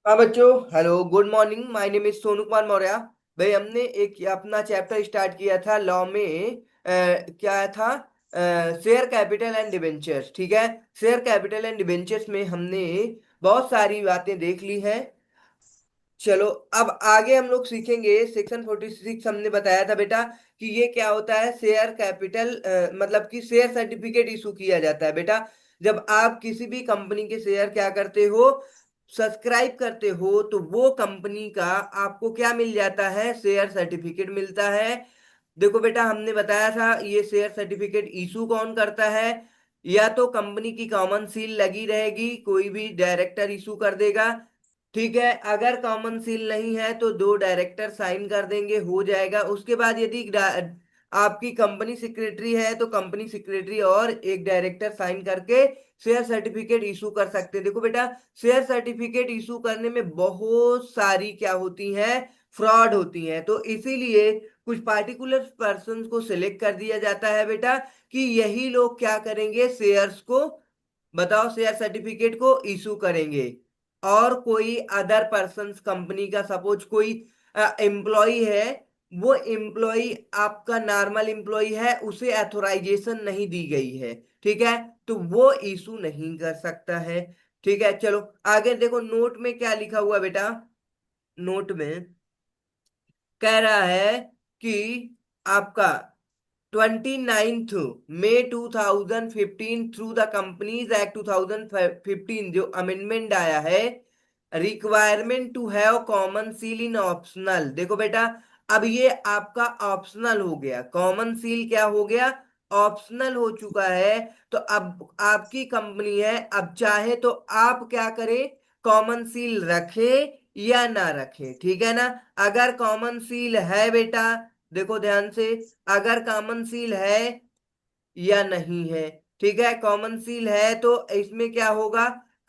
हाँ बच्चों, hello, good morning. My name is Sonu Kumar Maurya. भाई हमने एक अपना चैप्टर स्टार्ट किया था लॉ में। क्या था? Share capital and debentures. ठीक है। शेयर कैपिटल एंड डिबेंचर्स में हमने बहुत सारी बातें देख ली हैं। चलो, अब आगे हम लोग सीखेंगे। सेक्शन 46 हमने बताया था बेटा कि ये क्या होता है। शेयर कैपिटल मतलब कि शेयर सर्टिफिकेट इशू किया जाता है बेटा जब आप किसी भी कंपनी के शेयर क्या करते हो, सब्सक्राइब करते हो, तो वो कंपनी का आपको क्या मिल जाता है? शेयर सर्टिफिकेट मिलता है। देखो बेटा, हमने बताया था ये शेयर सर्टिफिकेट इशू कौन करता है। या तो कंपनी की कॉमन सील लगी रहेगी, कोई भी डायरेक्टर इशू कर देगा। ठीक है। अगर कॉमन सील नहीं है तो दो डायरेक्टर साइन कर देंगे, हो जाएगा। उसके बाद यदि आपकी कंपनी सेक्रेटरी है तो कंपनी सेक्रेटरी और एक डायरेक्टर साइन करके शेयर सर्टिफिकेट इशू कर सकते हैं। देखो बेटा, शेयर सर्टिफिकेट इशू करने में बहुत सारी क्या होती हैं, फ्रॉड होती हैं। तो इसीलिए कुछ पार्टिकुलर पर्सन को सिलेक्ट कर दिया जाता है बेटा कि यही लोग क्या करेंगे, शेयर्स को, बताओ, शेयर सर्टिफिकेट को इशू करेंगे। और कोई अदर पर्सन कंपनी का, सपोज कोई एम्प्लॉय है, वो एम्प्लॉय आपका नॉर्मल एम्प्लॉय है, उसे अथोराइजेशन नहीं दी गई है, ठीक है, तो वो इशू नहीं कर सकता है। ठीक है। चलो आगे देखो, नोट में क्या लिखा हुआ बेटा। नोट में कह रहा है कि आपका 29 मई 2015 थ्रू द कंपनीज एक्ट 2015 जो अमेंडमेंट आया है, requirement to have common seal in optional. देखो बेटा, अब ये आपका ऑप्शनल हो गया, कॉमन सील क्या हो गया, ऑप्शनल हो चुका है। तो अब आपकी कंपनी है, अब चाहे तो आप क्या करें, कॉमन सील रखे या ना रखे, ठीक है ना। अगर कॉमन सील है बेटा, देखो ध्यान से, अगर कॉमन सील है या नहीं है, ठीक है, कॉमन सील है तो इसमें क्या होगा,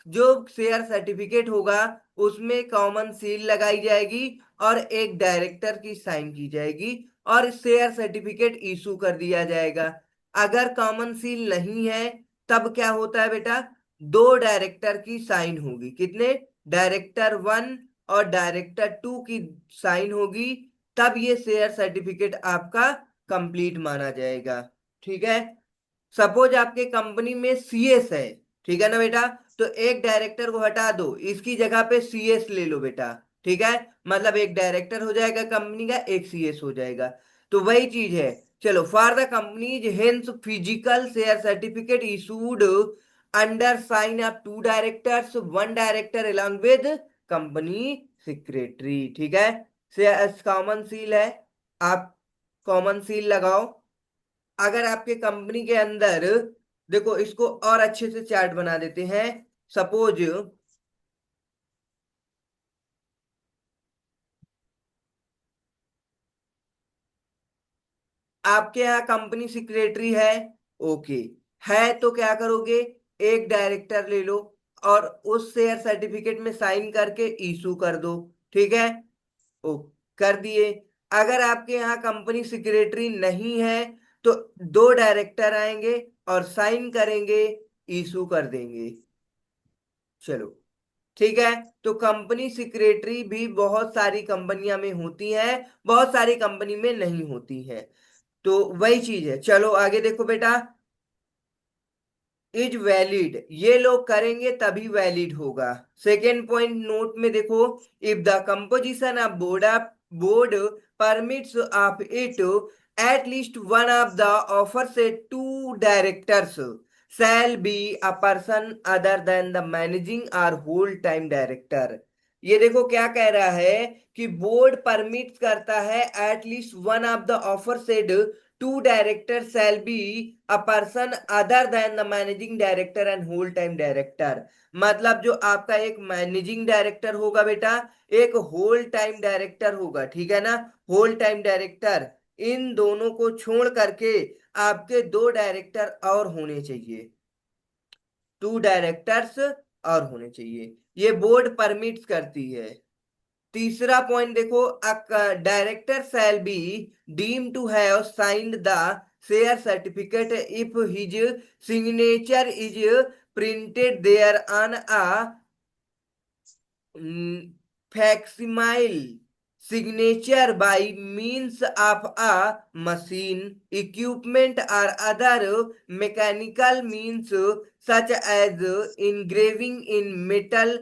जो शेयर सर्टिफिकेट होगा उसमें कॉमन सील लगाई जाएगी और एक डायरेक्टर की साइन की जाएगी और शेयर सर्टिफिकेट इशू कर दिया जाएगा। अगर कॉमन सील नहीं है तब क्या होता है बेटा, दो डायरेक्टर की साइन होगी। कितने? डायरेक्टर वन और डायरेक्टर टू की साइन होगी, तब ये शेयर सर्टिफिकेट आपका कंप्लीट माना जाएगा। ठीक है। सपोज आपके कंपनी में सीएस है, ठीक है ना बेटा, तो एक डायरेक्टर को हटा दो, इसकी जगह पे सीएस ले लो बेटा। ठीक है। मतलब एक डायरेक्टर हो जाएगा कंपनी का, एक सीएस हो जाएगा। तो वही चीज है। चलो, for the companies hence physical share certificate issued under sign of two directors, one director along with company secretary. ठीक है। कॉमन सील है, आप कॉमन सील लगाओ। अगर आपके कंपनी के अंदर, देखो इसको और अच्छे से चार्ट बना देते हैं। सपोज आपके यहाँ कंपनी सेक्रेटरी है, ओके, है तो क्या करोगे, एक डायरेक्टर ले लो और उस शेयर सर्टिफिकेट में साइन करके इशू कर दो। ठीक है। ओ, कर दिए। अगर आपके यहाँ कंपनी सेक्रेटरी नहीं है तो दो डायरेक्टर आएंगे और साइन करेंगे, इशू कर देंगे। चलो, ठीक है। तो कंपनी सेक्रेटरी भी बहुत सारी कंपनियां में होती है, बहुत सारी कंपनी में नहीं होती है। तो वही चीज है। चलो आगे देखो बेटा, इज वैलिड, ये लोग करेंगे तभी वैलिड होगा। सेकेंड पॉइंट नोट में देखो, if the composition of board permits of it at least one of the aforesaid two directors shall be a person other than the managing और whole time director. ये देखो क्या कह रहा है कि बोर्ड परमिट करता है at least one of the aforesaid two director shall be a person other than the managing director and whole time director. मतलब जो आपका एक मैनेजिंग डायरेक्टर होगा बेटा, एक होल टाइम डायरेक्टर होगा, ठीक है ना, होल टाइम डायरेक्टर, इन दोनों को छोड़ करके आपके दो डायरेक्टर और होने चाहिए, टू डायरेक्टर्स और होने चाहिए। ये बोर्ड परमिट्स करती है। तीसरा पॉइंट देखो, director shall be deem to have signed the share certificate if his signature is printed thereon a facsimile signature by means of a machine, equipment or other mechanical means such as engraving in metal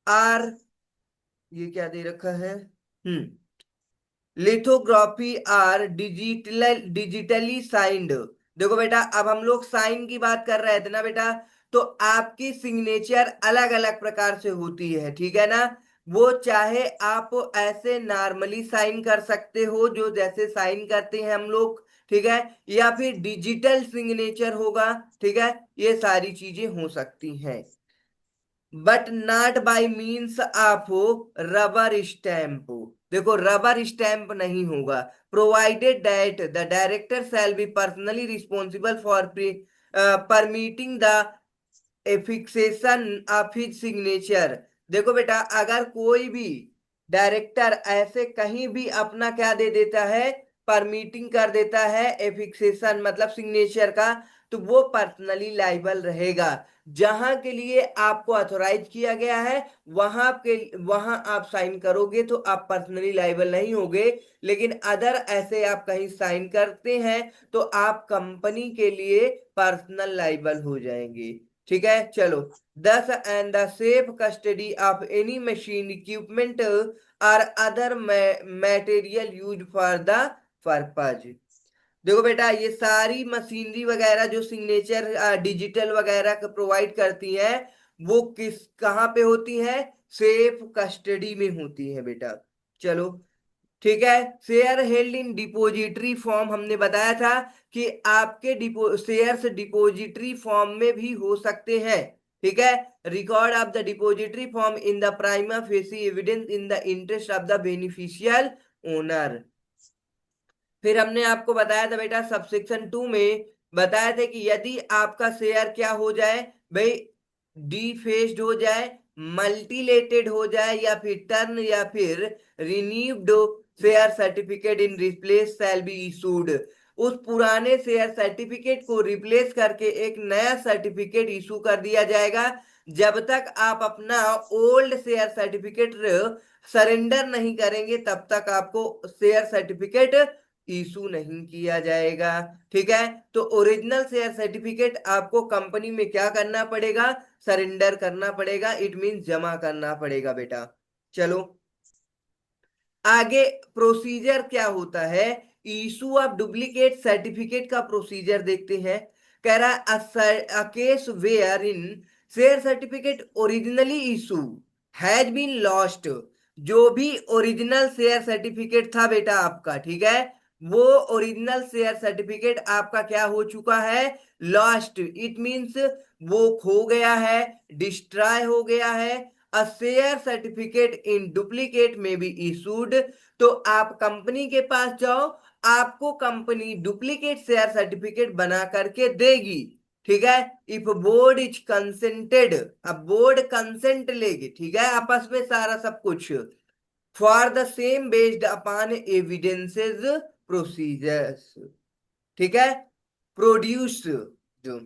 or ये क्या दे रखा है, lithography are digitally signed. देखो बेटा, अब हम लोग sign की बात कर रहे थे ना बेटा, तो आपकी सिग्नेचर अलग अलग प्रकार से होती है, ठीक है ना। वो चाहे आप ऐसे नॉर्मली साइन कर सकते हो, जो जैसे साइन करते हैं हम लोग, ठीक है, या फिर डिजिटल सिग्नेचर होगा, ठीक है, ये सारी चीजें हो सकती हैं, but not by means of rubber stamp. देखो, रबर स्टैंप नहीं होगा। Provided that the director shall be personally responsible for permitting the affixation of his signature. देखो बेटा, अगर कोई भी डायरेक्टर ऐसे कहीं भी अपना क्या दे देता है, परमिटिंग कर देता है, एफिक्सेशन मतलब सिग्नेचर का, तो वो पर्सनली लाइबल रहेगा। जहां के लिए आपको ऑथोराइज किया गया है, वहां आप साइन करोगे तो आप पर्सनली लाइबल नहीं होगे। लेकिन अदर ऐसे आप कहीं साइन करते हैं तो आप कंपनी के लिए पर्सनल लाइबल हो जाएंगे, ठीक है। चलो, दस and the safe custody of any machine equipment और other material use for the purpose. देखो बेटा, ये सारी मशीनरी वगैरह जो सिग्नेचर डिजिटल वगैरह प्रोवाइड करती है, वो किस कहाँ पे होती है, सेफ कस्टडी में होती है बेटा। चलो, ठीक है। Share held in depository form, हमने बताया था कि आपके शेयर्स डिपोजिटरी फॉर्म में भी हो सकते हैं, ठीक है। Record of the depository form in the prima facie evidence in the interest of the beneficial owner. फिर हमने आपको बताया था बेटा, सबसेक्शन 2 में बताया था कि यदि आपका शेयर क्या हो जाए भाई, डीफेस्ड हो जाए, मल्टीलेटेड हो जाए, या फिर टर्न, या फिर renewed share certificate in replace shell be issued. उस पुराने शेयर सर्टिफिकेट को रिप्लेस करके एक नया सर्टिफिकेट इशू कर दिया जाएगा। जब तक आप अपना ओल्ड शेयर सर्टिफिकेट सरेंडर नहीं करेंगे, तब तक आपको शेयर सर्टिफिकेट इशू नहीं किया जाएगा, ठीक है। तो ओरिजिनल शेयर सर्टिफिकेट आपको कंपनी में क्या करना पड़ेगा, सरेंडर करना पड़ेगा, इट मीन जमा करना पड़ेगा बेटा। चलो, आगे प्रोसीजर क्या होता है, इशू ऑफ डुप्लीकेट सर्टिफिकेट का प्रोसीजर देखते हैं। कह रहा है a case wherein share certificate originally issue has been lost. जो भी ओरिजिनल शेयर सर्टिफिकेट था बेटा आपका, ठीक है, वो ओरिजिनल शेयर सर्टिफिकेट आपका क्या हो चुका है, लॉस्ट। इट मींस वो खो गया है, डिस्ट्रॉय हो गया है। A share certificate in duplicate में बी इशूड। तो आप कंपनी के पास जाओ, आपको कंपनी डुप्लीकेट शेयर सर्टिफिकेट बना करके देगी, ठीक है। इफ बोर्ड इज कंसेंटेड, अब बोर्ड कंसेंट लेगी, ठीक है, आपस में सारा सब कुछ, for the same based upon evidences procedures, ठीक है, प्रोड्यूस। जो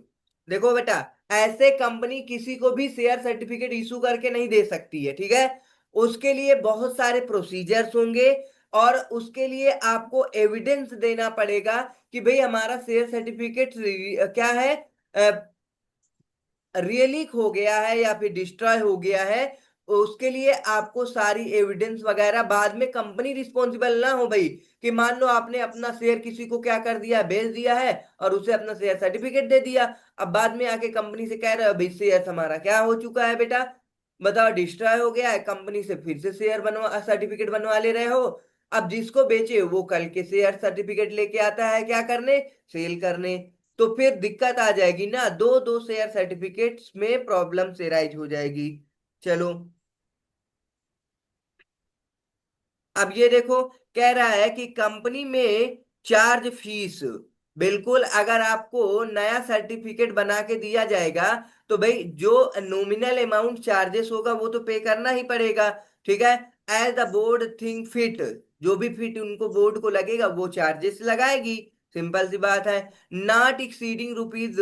देखो बेटा, ऐसे कंपनी किसी को भी शेयर सर्टिफिकेट इशू करके नहीं दे सकती है, ठीक है। उसके लिए बहुत सारे प्रोसीजर्स होंगे, और उसके लिए आपको एविडेंस देना पड़ेगा कि भाई हमारा शेयर सर्टिफिकेट क्या है, रियली खो गया है या फिर डिस्ट्रॉय हो गया है। उसके लिए आपको सारी एविडेंस वगैरह, बाद में कंपनी रिस्पॉन्सिबल ना हो भाई, कि मान लो आपने अपना शेयर किसी को क्या कर दिया, बेच दिया है, और उसे अपना शेयर सर्टिफिकेट दे दिया। अब बाद में आके कंपनी से कह रहे हो भाई शेयर हमारा क्या हो चुका है बेटा, बताओ, डिस्ट्रॉय हो गया है, कंपनी से फिर से शेयर बनवा सर्टिफिकेट बनवा ले रहे हो। अब जिसको बेचे वो कल के शेयर सर्टिफिकेट लेके आता है क्या करने, सेल करने। तो फिर दिक्कत आ जाएगी ना, दो दो शेयर सर्टिफिकेट्स में प्रॉब्लम से राइज हो जाएगी। चलो, अब ये देखो, कह रहा है कि कंपनी में चार्ज फीस, बिल्कुल, अगर आपको नया सर्टिफिकेट बना के दिया जाएगा तो भाई जो नॉमिनल अमाउंट चार्जेस होगा वो तो पे करना ही पड़ेगा, ठीक है। As the board think fit, जो भी फिट उनको बोर्ड को लगेगा वो चार्जेस लगाएगी, सिंपल सी बात है। नॉट एक्सीडिंग रुपीज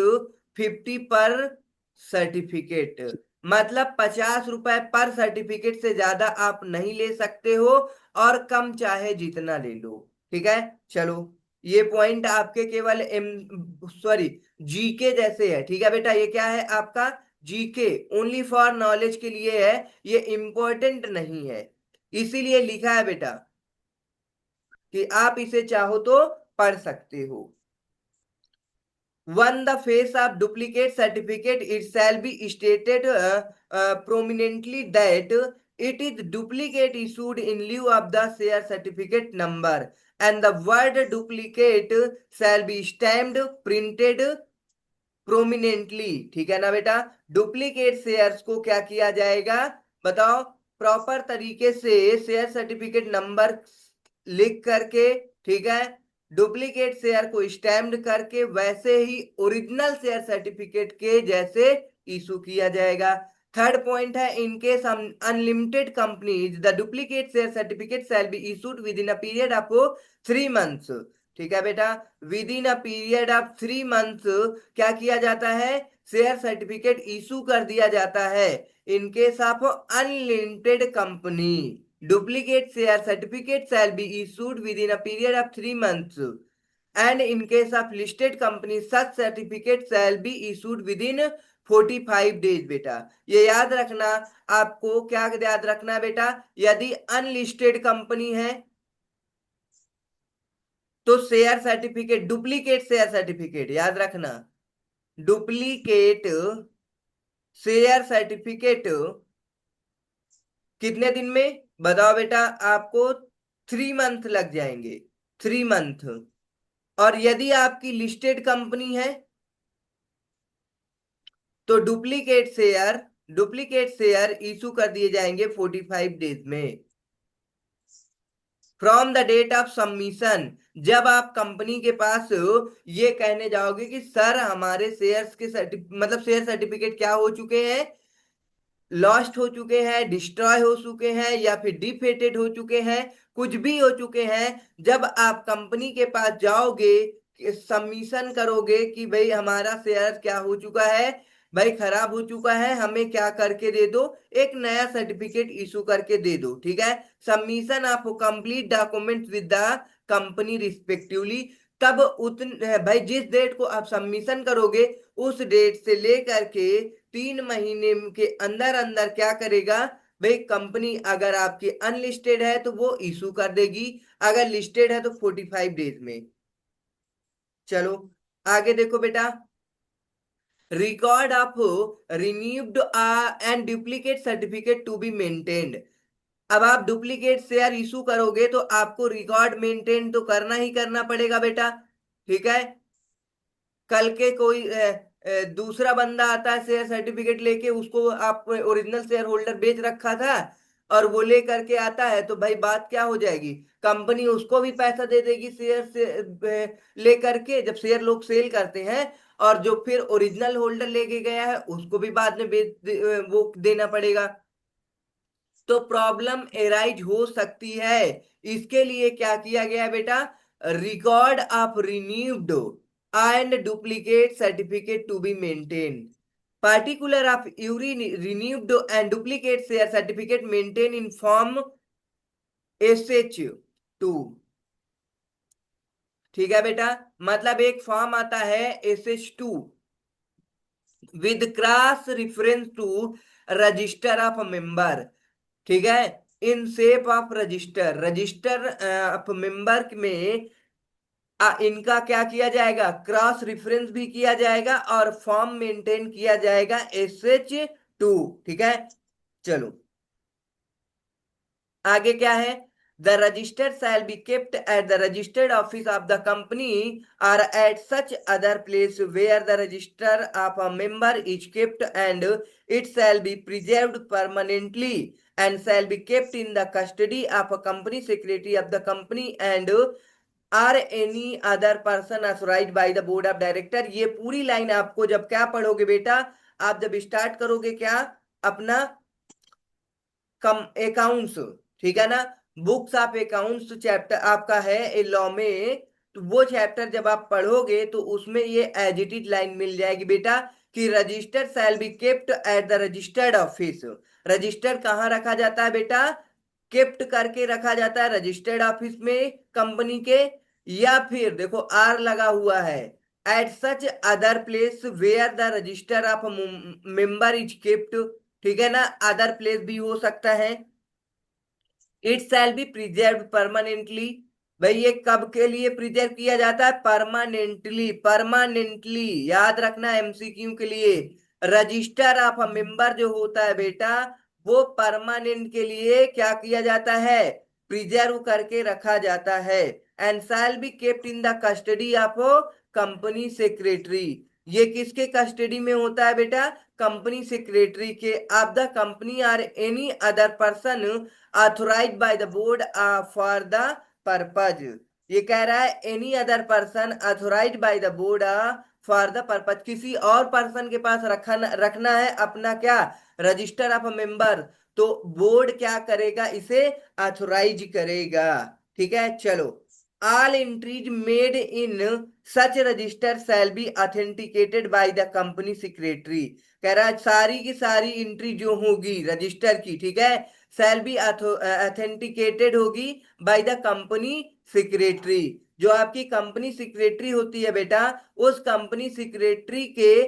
50 पर सर्टिफिकेट, मतलब 50 रुपए पर सर्टिफिकेट से ज्यादा आप नहीं ले सकते हो, और कम चाहे जितना ले लो। ठीक है, चलो, ये पॉइंट आपके केवल सॉरी जीके जैसे है। ठीक है बेटा, ये क्या है आपका जीके, ओनली फॉर नॉलेज के लिए है, ये इंपॉर्टेंट नहीं है, इसीलिए लिखा है बेटा कि आप इसे चाहो तो पढ़ सकते हो। One, the face of duplicate certificate, it shall be stated prominently that it is duplicate issued in lieu of the share certificate number, and the word duplicate shall be stamped printed prominently. ठीक है ना बेटा, duplicate shares को क्या किया जाएगा, बताओ, proper तरीके से शेयर सर्टिफिकेट नंबर लिख करके, ठीक है, डुप्लीकेट शेयर को स्टैम्प्ड करके वैसे ही ओरिजिनल शेयर सर्टिफिकेट के जैसे इशू किया जाएगा। थर्ड पॉइंट है, in case unlimited companies the duplicate share certificate shall be issued with in a period of 3 months. ठीक है बेटा, with in a period of 3 months क्या किया जाता है, शेयर सर्टिफिकेट इशू कर दिया जाता है। इन case of unlimited company duplicate share certificate shall be issued with in a period of 3 months, and in case of listed company such certificate shall be issued with in 45 days. बेटा ये याद रखना, आपको क्या याद रखना है बेटा, यदि अनलिस्टेड कंपनी है तो share certificate, duplicate share certificate याद रखना, डुप्लीकेट शेयर सर्टिफिकेट कितने दिन में बताओ बेटा, आपको 3 मंथ लग जाएंगे, 3 मंथ। और यदि आपकी लिस्टेड कंपनी है तो डुप्लीकेट शेयर इशू कर दिए जाएंगे 45 डेज में from the date of submission. जब आप कंपनी के पास ये कहने जाओगे कि सर हमारे शेयर्स के मतलब शेयर सर्टिफिकेट क्या हो चुके हैं, लॉस्ट हो चुके हैं, डिस्ट्रॉय हो चुके हैं, या फिर डिफेटेड हो चुके हैं, कुछ भी हो चुके हैं, जब आप कंपनी के पास जाओगे, सबमिशन करोगे कि भाई हमारा शेयर क्या हो चुका है, भाई खराब हो चुका है, हमें क्या करके दे दो, एक नया सर्टिफिकेट इशू करके दे दो। ठीक है, submission of complete document with the company respectively. तब भाई जिस डेट को आप सबमिशन करोगे उस डेट से लेकर के 3 महीने के अंदर अंदर क्या करेगा, भाई कंपनी अगर आपकी अनलिस्टेड है तो वो इशू कर देगी, अगर लिस्टेड है तो 45 डेज में। चलो आगे देखो बेटा, record of renewed and duplicate certificate to be maintained. अब आप डुप्लीकेट शेयर इशू करोगे तो आपको रिकॉर्ड मेंटेन तो करना ही करना पड़ेगा बेटा। ठीक है, कल के कोई दूसरा बंदा आता है शेयर सर्टिफिकेट लेके, उसको आप ओरिजिनल शेयर होल्डर बेच रखा था और वो ले करके आता है, तो भाई बात क्या हो जाएगी, कंपनी उसको भी पैसा दे देगी शेयर से ले करके, जब शेयर लोग सेल करते हैं, और जो फिर ओरिजिनल होल्डर लेके गया है उसको भी बाद में वो देना पड़ेगा, तो प्रॉब्लम एराइज हो सकती है। इसके लिए क्या किया गया बेटा, record of renewed and duplicate certificate to be maintain, particular of every renewed and duplicate share certificate maintained in form SH2। ठीक है बेटा, मतलब एक फॉर्म आता है SH2 with cross reference to register of member. ठीक है, in shape of register, register of member में इनका क्या किया जाएगा, क्रॉस रेफरेंस भी किया जाएगा और फॉर्म मेंटेन किया जाएगा SH2। ठीक है, चलो आगे क्या है, the register shall be kept at the registered office of the company और at such other place where the register of a member is kept, and it shall be preserved permanently and shall be kept in the custody of a company secretary of the company and or any other person authorised by the board of director. ये पूरी line आपको जब क्या पढ़ोगे बेटा, आप जब start करोगे क्या, अपना कम अकाउंट्स, ठीक है ना, बुक्स ऑफ अकाउंट्स चैप्टर आपका है ए लॉ में, तो वो चैप्टर जब आप पढ़ोगे तो उसमें ये एज इट इज लाइन मिल जाएगी बेटा कि register shall be kept at the registered office. Register कहाँ रखा जाता है बेटा? केप्ट करके रखा जाता है रजिस्टर्ड ऑफिस में कंपनी के, या फिर देखो आर लगा हुआ है, at such other place where the register of member is kept. ठीक है ना, अदर प्लेस भी हो सकता है। It shall be preserve permanently. भाई ये कब के लिए प्रिजर्व किया जाता है? परमानेंटली, परमानेंटली याद रखना एमसीक्यू के लिए। रजिस्टर ऑफ अ मेंबर जो होता है बेटा, वो परमानेंट के लिए क्या किया जाता है? प्रिजर्व करके रखा जाता है। And shall be kept in the custody of company secretary. ये किसके कस्टडी में होता है बेटा? कंपनी सेक्रेटरी के। Of the company or any other person authorised by the board for the purpose. ये कह रहा है any other person authorised by the board for the purpose. किसी और पर्सन के पास रखना है अपना क्या? रजिस्टर ऑफ मेंबर, तो बोर्ड क्या करेगा? इसे ऑथोराइज करेगा। ठीक है, चलो। All entries made in such register shall B authenticated by the company secretary. कह रहा है सारी की सारी एंट्री जो होगी रजिस्टर की, ठीक है, शैल बी ऑथेंटिकेटेड होगी बाय द कंपनी सेक्रेटरी। जो आपकी कंपनी सेक्रेटरी होती है बेटा, उस कंपनी सेक्रेटरी के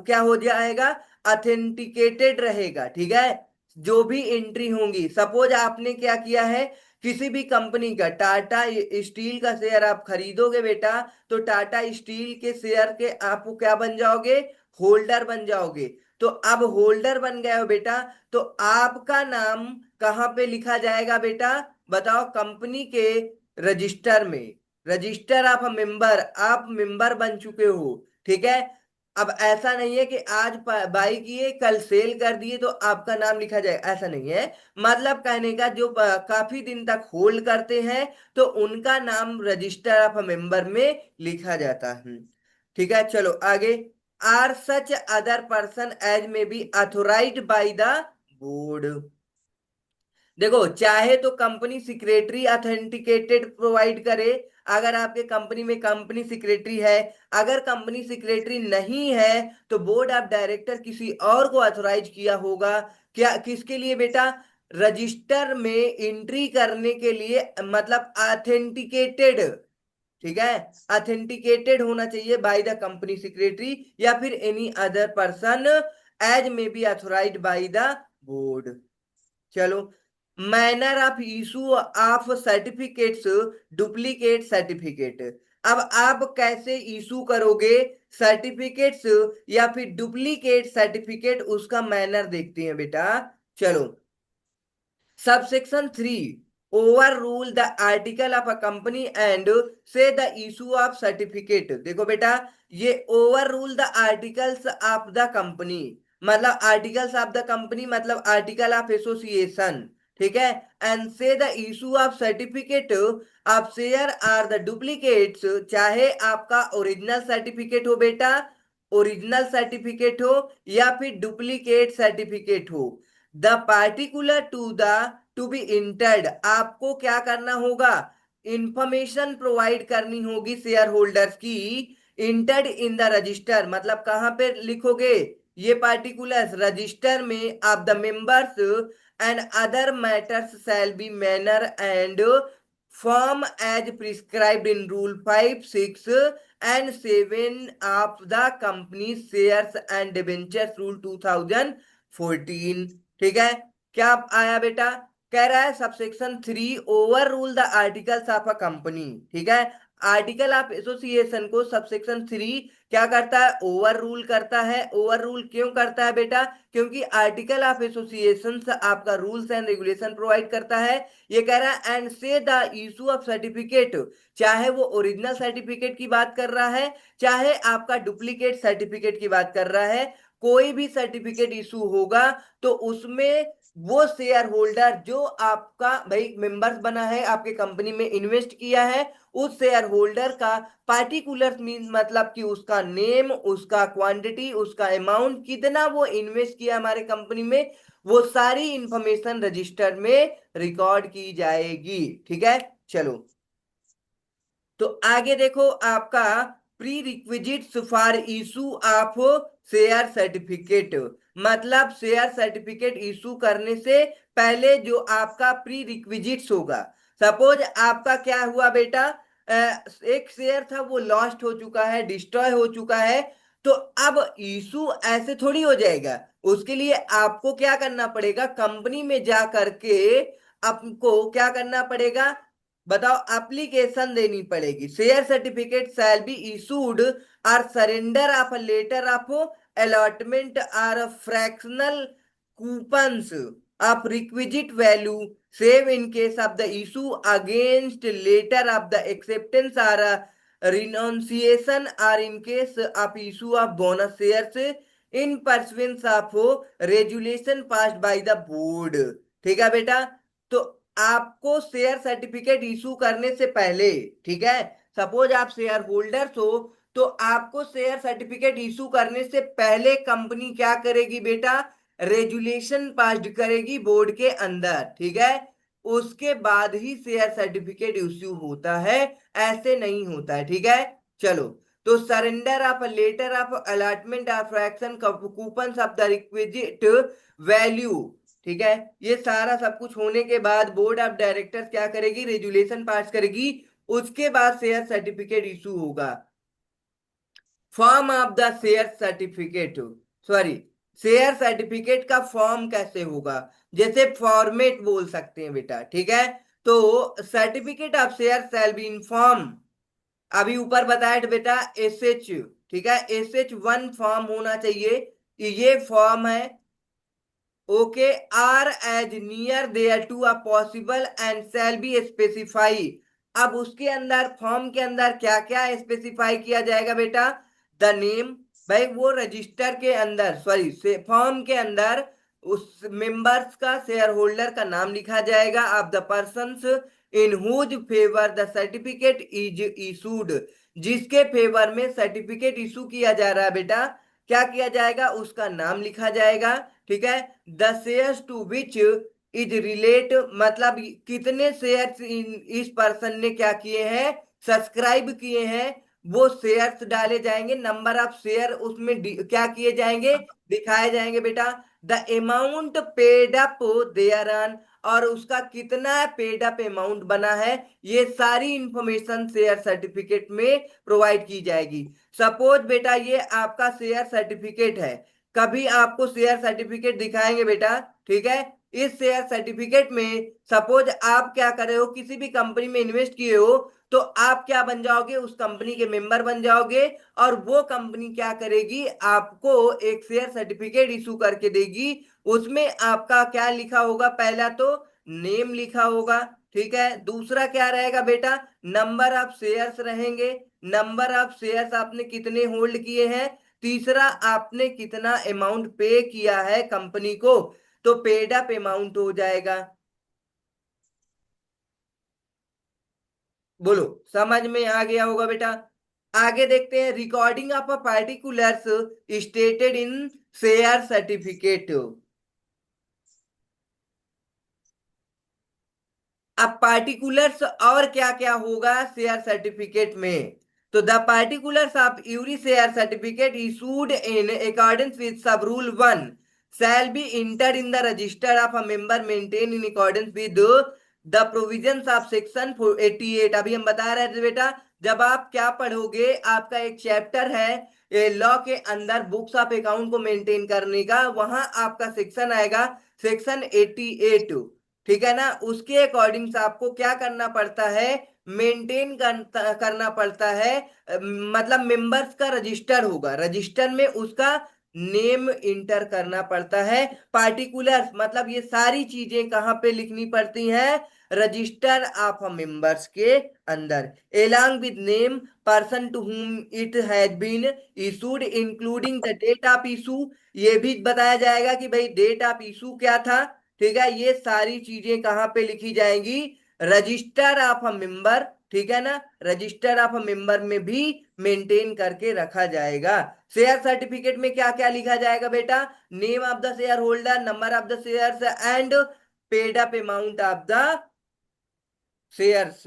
क्या हो जाएगा? ऑथेंटिकेटेड रहेगा। ठीक है, जो भी एंट्री होंगी। सपोज आपने क्या किया है, किसी भी कंपनी का टाटा स्टील का शेयर आप खरीदोगे बेटा, तो टाटा स्टील के शेयर के आपको क्या बन जाओगे? होल्डर बन जाओगे। तो अब होल्डर बन गए हो बेटा, तो आपका नाम कहाँ पे लिखा जाएगा बेटा? बताओ, कंपनी के रजिस्टर में। रजिस्टर आप मेंबर, आप मेंबर बन चुके हो। ठीक है, अब ऐसा नहीं है कि आज बाई किए कल सेल कर दिए तो आपका नाम लिखा जाए, ऐसा नहीं है। मतलब कहने का जो काफी दिन तक होल्ड करते हैं, तो उनका नाम रजिस्टर ऑफ मेंबर में लिखा जाता है। ठीक है, चलो आगे। Or such other person as may be authorised by the board. देखो, चाहे तो कंपनी सेक्रेटरी ऑथेंटिकेटेड प्रोवाइड करे, अगर आपके कंपनी में कंपनी सेक्रेटरी है। अगर कंपनी सेक्रेटरी नहीं है, तो बोर्ड ऑफ डायरेक्टर किसी और को ऑथोराइज किया होगा। क्या, किसके लिए बेटा? रजिस्टर में एंट्री करने के लिए, मतलब ऑथेंटिकेटेड। ठीक है, ऑथेंटिकेटेड होना चाहिए बाय द कंपनी सेक्रेटरी या फिर any other person as may be authorised by the board. चलो, manner of issue of certificates, duplicate certificate. अब आप कैसे इशू करोगे सर्टिफिकेट्स या फिर डुप्लीकेट सर्टिफिकेट, उसका मैनर देखते हैं बेटा। चलो, subsection 3, overrule the article of a company and say the issue of certificate. देखो बेटा, ये overrule the articles of the company, मतलब आर्टिकल्स ऑफ द कंपनी मतलब आर्टिकल ऑफ एसोसिएशन। ठीक है, and say the issue of certificate of share or the duplicates. चाहे आपका original certificate हो बेटा, ओरिजिनल सर्टिफिकेट हो या फिर डुप्लीकेट सर्टिफिकेट हो, the particular to be entered, आपको क्या करना होगा? इंफॉर्मेशन प्रोवाइड करनी होगी शेयर होल्डर्स की। इंटर्ड इन द रजिस्टर, मतलब कहां पे लिखोगे ये पार्टिकुलर्स? रजिस्टर में of the members and other matters shall be manner and form as prescribed in rule 5, 6 and 7 of the company shares and debentures rule 2014। ठीक है, क्या आया बेटा? कह रहा है subsection 3 overrule the articles of a company. ठीक है, आर्टिकल ऑफ एसोसिएशन को सबसेक्शन 3 क्या करता है? ओवर रूल करता है। ओवर रूल क्यों करता है बेटा? क्योंकि आर्टिकल ऑफ एसोसिएशन आपका रूल्स एंड रेगुलेशन प्रोवाइड करता है। ये कह रहा है and say the issue of certificate, चाहे वो ओरिजिनल सर्टिफिकेट की बात कर रहा है, चाहे आपका डुप्लीकेट सर्टिफिकेट की बात कर रहा है, कोई भी सर्टिफिकेट इशू होगा तो उसमें वो शेयर होल्डर जो आपका भाई मेंबर्स बना है, आपके कंपनी में इन्वेस्ट किया है, उस शेयर होल्डर का पार्टिकुलर मीन मतलब कि उसका नेम, उसका क्वांटिटी, उसका अमाउंट, कितना वो इन्वेस्ट किया हमारे कंपनी में, वो सारी इंफॉर्मेशन रजिस्टर में रिकॉर्ड की जाएगी। ठीक है, चलो तो आगे देखो आपका pre requisites for issue of share certificate. मतलब शेयर सर्टिफिकेट इशू करने से पहले जो आपका प्री रिक्विजिट्स होगा। सपोज आपका क्या हुआ बेटा, एक शेयर था वो लॉस्ट हो चुका है, डिस्ट्रॉय हो चुका है, तो अब इशू ऐसे थोड़ी हो जाएगा। उसके लिए आपको क्या करना पड़ेगा, कंपनी में जा करके आपको क्या करना पड़ेगा, बताओ, एप्लीकेशन देनी पड़ेगी। Share certificate shall be issued और surrender of a letter of allotment और fractional coupons of requisite value save in case of the issue against letter of the acceptance और रिनाउंसिएशन और in case of issue of bonus shares in pursuance of resolution passed by the board. ठीक है बेटा, तो आपको share certificate issue करने से पहले, ठीक है, सपोज आप शेयर होल्डर्स हो, तो आपको शेयर सर्टिफिकेट इशू करने से पहले कंपनी क्या करेगी बेटा, रेजुलेशन पास्ड करेगी बोर्ड के अंदर, ठीक है। उसके बाद ही शेयर सर्टिफिकेट इशू होता है, ऐसे नहीं होता है, ठीक है। चलो, तो surrender of letter of allotment of fraction coupons of the requisite value, ठीक है, ये सारा सब कुछ होने के बाद बोर्ड ऑफ डायरेक्टर्स क्या करेगी, रेजुलेशन पास करेगी। उसके बाद शेयर सर्टिफिकेट इशू होगा। Form of the share certificate, sorry, share certificate का फॉर्म कैसे होगा, जैसे फॉर्मेट बोल सकते हैं बेटा, ठीक है। तो certificate of share shall be in form, अभी ऊपर बताया था बेटा, एसएच, ठीक है, SH1 फॉर्म होना चाहिए, ये फॉर्म है। Okay, or as near thereto a possible and shall be specify. अब उसके अंदर, फॉर्म के अंदर क्या क्या स्पेसिफाई किया जाएगा बेटा, द नेम, भाई वो रजिस्टर के अंदर, सॉरी, फॉर्म के अंदर उस मेंबर्स का, शेयर होल्डर का नाम लिखा जाएगा, of the persons in whose favour the certificate is issued, जिसके फेवर में सर्टिफिकेट इशू किया जा रहा है बेटा, क्या किया जाएगा, उसका नाम लिखा जाएगा, ठीक है। The shares to which is relate, मतलब कितने शेयर्स इस पर्सन ने क्या किए हैं, सब्सक्राइब किए हैं, वो शेयर्स डाले जाएंगे, नंबर ऑफ शेयर उसमें क्या किए जाएंगे, दिखाए जाएंगे बेटा। The amount paid up thereon, और उसका कितना पेड अप अमाउंट बना है, ये सारी इंफॉर्मेशन शेयर सर्टिफिकेट में प्रोवाइड की जाएगी। सपोज बेटा ये आपका शेयर सर्टिफिकेट है, कभी आपको शेयर सर्टिफिकेट दिखाएंगे बेटा, ठीक है। इस शेयर सर्टिफिकेट में सपोज आप क्या कर रहे हो, किसी भी कंपनी में इन्वेस्ट किए हो, तो आप क्या बन जाओगे, उस कंपनी के मेंबर बन जाओगे, और वो कंपनी क्या करेगी, आपको एक शेयर सर्टिफिकेट इशू करके देगी। उसमें आपका क्या लिखा होगा, पहला तो नेम लिखा होगा, ठीक है। दूसरा क्या रहेगा बेटा, नंबर ऑफ शेयर्स रहेंगे, नंबर ऑफ शेयर्स आपने कितने होल्ड किए हैं। तीसरा, आपने कितना अमाउंट पे किया है कंपनी को, तो पेड अप अमाउंट हो जाएगा। बोलो, समझ में आ गया होगा बेटा। आगे देखते हैं, recording of a particulars stated in share certificate. अब पार्टिकुलर्स और क्या क्या होगा शेयर सर्टिफिकेट में, तो the particulars of every share certificate issued in accordance with सब rule 1 shall be entered in the register of a member maintained in accordance with the provisions of section 88। अभी हम बता रहे थे बेटा, जब आप क्या पढ़ोगे, आपका एक चैप्टर है लॉ के अंदर बुक्स ऑफ अकाउंट को मेंटेन करने का, वहां आपका सेक्शन आएगा सेक्शन 88, ठीक है ना। उसके अकॉर्डिंग आपको क्या करना पड़ता है, मेंटेन करना पड़ता है, मतलब मेंबर्स का रजिस्टर होगा, रजिस्टर में उसका नेम इंटर करना पड़ता है। पार्टिकुलर्स मतलब ये सारी चीजें कहाँ पे लिखनी पड़ती हैं, रजिस्टर ऑफ मेंबर्स के अंदर, along with name, person to whom it has been issued including the date of issue, ये भी बताया जाएगा कि भाई डेट ऑफ इशू क्या था, ठीक है। ये सारी चीजें कहाँ पे लिखी जाएंगी, रजिस्टर ऑफ अ मेंबर, ठीक है ना, रजिस्टर ऑफ अ मेंबर में भी मेंटेन करके रखा जाएगा। शेयर सर्टिफिकेट में क्या क्या लिखा जाएगा बेटा, name of the share holder, number of the shares and paid up amount of the shares,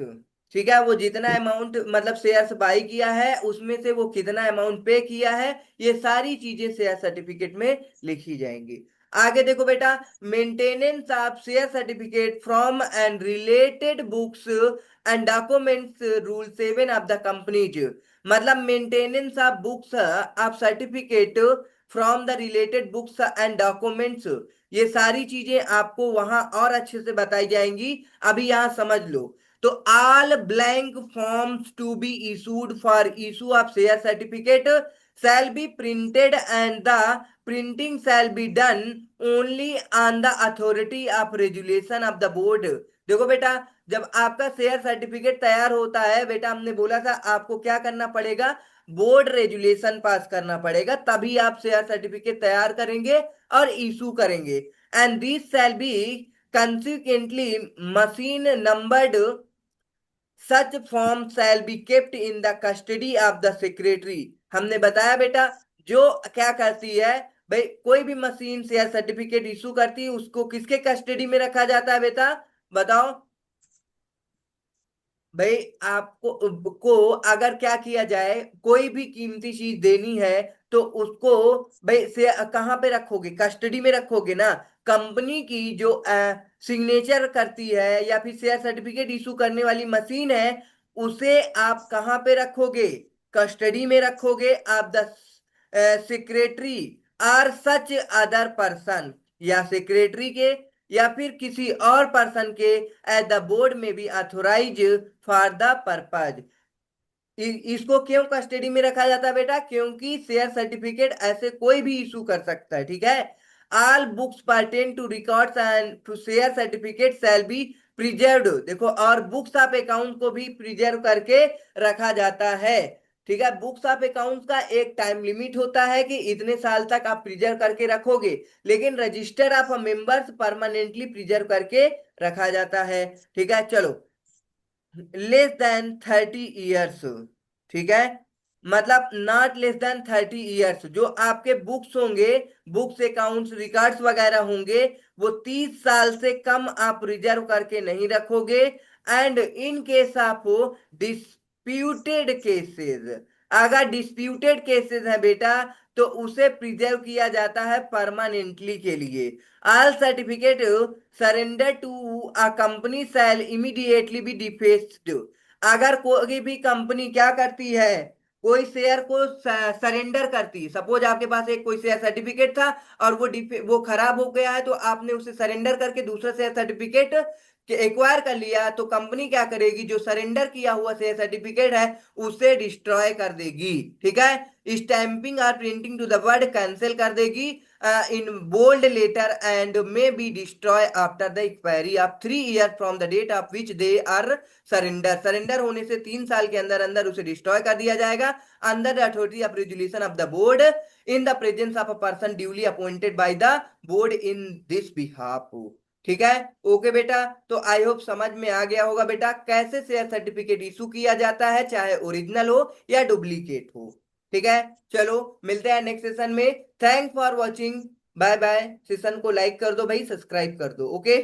ठीक है, वो जितना अमाउंट मतलब शेयर्स बाई किया है उसमें से वो कितना अमाउंट पे किया है, ये सारी चीजें शेयर सर्टिफिकेट में लिखी जाएंगी। आगे देखो बेटा, maintenance of share certificate from and related books and documents rule 7 of the companies. मतलब maintenance of books of certificate from the related books and documents, ये सारी चीजें आपको वहां और अच्छे से बताई जाएंगी। अभी यहां समझ लो। तो all blank forms to be issued for issue of share certificate shall be printed and the printing shall be done only on the authority of resolution of the board। देखो बेटा, जब आपका शेयर सर्टिफिकेट तैयार होता है बेटा, हमने बोला था आपको क्या करना पड़ेगा, बोर्ड रेजुलेशन पास करना पड़ेगा, तभी आप शेयर सर्टिफिकेट तैयार करेंगे और इशू करेंगे। And this shall be consequently machine numbered, such form shell be kept in the custody of the secretary. हमने बताया बेटा, जो क्या करती है भाई, कोई भी मशीन शेयर सर्टिफिकेट इशू करती है उसको किसके कस्टडी में रखा जाता है बेटा, बताओ भाई। आपको को अगर क्या किया जाए, कोई भी कीमती चीज देनी है तो उसको भाई से कहाँ पे रखोगे, कस्टडी में रखोगे ना। कंपनी की जो सिग्नेचर करती है या फिर शेयर सर्टिफिकेट इशू करने वाली मशीन है, उसे आप कहाँ पे रखोगे, कस्टडी में रखोगे। आप the secretary or such other person, या सेक्रेटरी के या फिर किसी और पर्सन के एट द बोर्ड में be authorise for the purpose. इसको क्यों कस्टडी में रखा जाता है बेटा, क्योंकि शेयर सर्टिफिकेट ऐसे कोई भी इशू कर सकता है, ठीक है। All books pertain to records and to share certificate shall be preserved. देखो, और बुक्स ऑफ अकाउंट को भी प्रिजर्व करके रखा जाता है, ठीक है। बुक्स ऑफ अकाउंट्स का एक टाइम लिमिट होता है कि इतने साल तक आप प्रिजर्व करके रखोगे, लेकिन register of members permanently preserve करके रखा जाता है, ठीक है। चलो, लेस देन 30 ईयर्स, ठीक है, मतलब नॉट लेस देन 30 ईयर्स। जो आपके बुक्स होंगे, बुक्स अकाउंट्स रिकॉर्ड्स वगैरह होंगे, वो 30 साल से कम आप रिजर्व करके नहीं रखोगे। And in case of disputed cases, अगर डिस्प्यूटेड केसेस है बेटा, तो उसे प्रिजर्व किया जाता है परमानेंटली के लिए। All certificate surrender to a company shall immediately be defaced. अगर कोई भी कंपनी क्या करती है, कोई शेयर को सरेंडर करती है, सपोज आपके पास एक कोई शेयर सर्टिफिकेट था और वो खराब हो गया है, तो आपने उसे सरेंडर करके दूसरा शेयर सर्टिफिकेट एक्वायर कर लिया, तो कंपनी क्या करेगी, जो सरेंडर किया हुआ शेयर सर्टिफिकेट है उसे डिस्ट्रॉय कर देगी, ठीक है। स्टैंपिंग और printing to the word cancel कर देगी in bold letter and may be destroy after the expiry of 3 year from the date of which they are surrender. Surrender होने से 3 साल के अंदर अंदर उसे डिस्ट्रॉय कर दिया जाएगा under the authority of resolution of the board in the presence of a person duly appointed by the board in this behalf. ठीक है, ओके बेटा। तो आई होप समझ में आ गया होगा बेटा, कैसे शेयर सर्टिफिकेट इशू किया जाता है, चाहे ओरिजिनल हो या डुप्लीकेट हो। ठीक है, चलो मिलते हैं नेक्स्ट सेशन में। Thanks for watching, bye bye. Session को लाइक कर दो भाई, सब्सक्राइब कर दो, ओके।